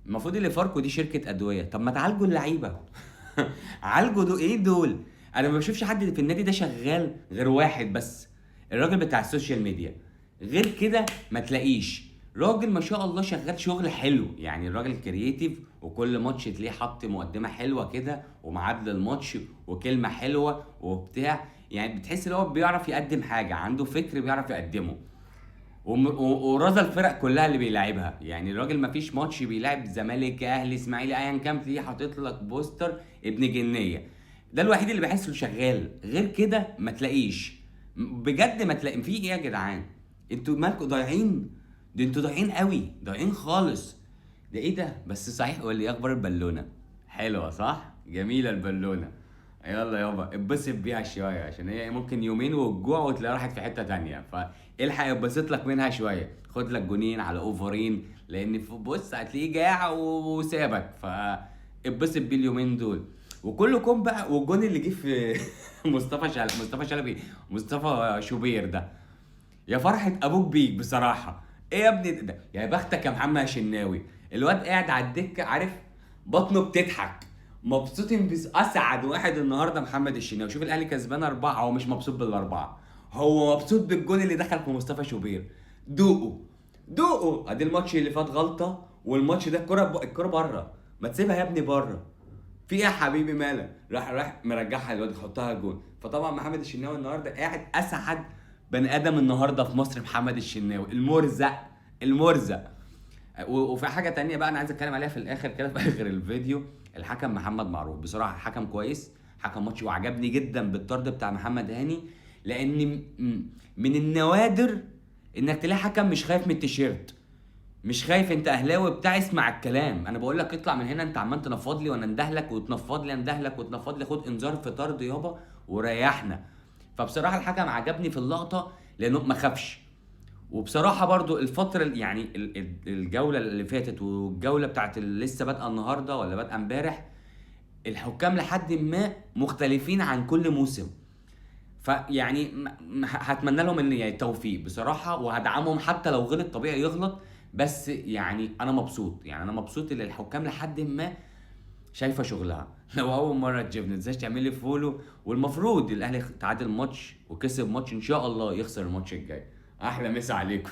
المفروض اللي فاركو دي شركه ادويه، طب ما تعالجوا اللعيبه. عالجوا دول، ايه دول؟ انا ما بشوفش حد في النادي ده شغال غير واحد بس، الراجل بتاع السوشيال ميديا. غير كده ما تلاقيش راجل ما شاء الله شغال شغل حلو، يعني الراجل كرييتيف، وكل ماتش تلاقيه حط مقدمه حلوه كده ومعادله الماتش وكلمه حلوه وبتاع، يعني بتحس ان هو بيعرف يقدم حاجه، عنده فكر بيعرف يقدمه. ورضى الفرق كلها اللي بيلعبها، يعني الراجل ما فيش ماتش بيلعب زمالك اهلي اسماعيلي ايا كان تلاقيه حاطط لك بوستر ابن جنيه. ده الوحيد اللي بحسه شغال، غير كده ما تلاقيش. بجد ما تلاقي في ايه يا جدعان؟ انتوا مالكوا ضايعين؟ ده انتوا ضايعين قوي، ضايعين خالص. ده ايه ده؟ بس صحيح، قول لي إيه اخبار البالونه؟ حلوه صح؟ جميله البالونه. يلا يابا اتبسط بيها شويه، عشان هي ممكن يومين والجوع وتلاقيها راحت في حته تانية، فالحق اتبسط لك منها شويه، خد لك جونين على اوفرين، لان بص هتلاقيه جاع وسابك، اتبسط بيه اليومين دول. وكلكم بقى، والجون اللي جه في مصطفى شلبي، مصطفى شوبير ده، يا فرحة ابوك بيك بصراحة. ايه يا ابني ده؟ يا بختك يا محمد شناوي. الواد قاعد على الدكة، عارف، بطنه بتضحك، مبسوطين بس. اسعد واحد النهارده محمد الشناوي. شوف الاهلي كسبان 4، هو مش مبسوط بالاربعة، هو مبسوط بالجون اللي دخل في مصطفى شوبير. دوقه، دوقه. ادي الماتش اللي فات غلطة، والماتش ده الكرة بره، ما تسيبها يا ابني بره. في ايه يا حبيبي مالك؟ راح مرجعها الواد يحطها جون. فطبعا محمد الشناوي النهارده قاعد اسعد بني ادم النهارده في مصر، محمد الشناوي المرزق، المرزق. وفي حاجه تانية بقى انا عايز اتكلم عليها في الاخر كده في اخر الفيديو. الحكم محمد معروف بصراحه حكم كويس، حكم ماتش، وعجبني جدا بالطرد بتاع محمد هاني، لان من النوادر انك تلاقي حكم مش خايف من التيشيرت، مش خايف. انت اهلاوي بتاع، اسمع الكلام، انا بقول لك اطلع من هنا، انت عمال تنفض لي وانا اندهلك وتنفض لي اندهلك وتنفض لي، خد انذار في طرد يابا وريحنا. فبصراحه الحكم عجبني في اللقطه لانه ما خافش. وبصراحه برضو الفتره يعني الجوله اللي فاتت والجوله بتاعت اللي لسه بادئه النهارده ولا بادئه امبارح، الحكام لحد ما مختلفين عن كل موسم. فيعني هتمنى لهم ان يعني التوفيق بصراحه، وهدعمهم حتى لو غلط، طبيعي يغلط. بس يعني انا مبسوط، يعني انا مبسوط ان الحكام لحد ما شايفه شغلها. لو اول مره تشوفني ما تنساش تعمل لي فولو. والمفروض الاهلي تعادل ماتش وكسب ماتش، ان شاء الله يخسر الماتش الجاي. احلى مسا عليكم.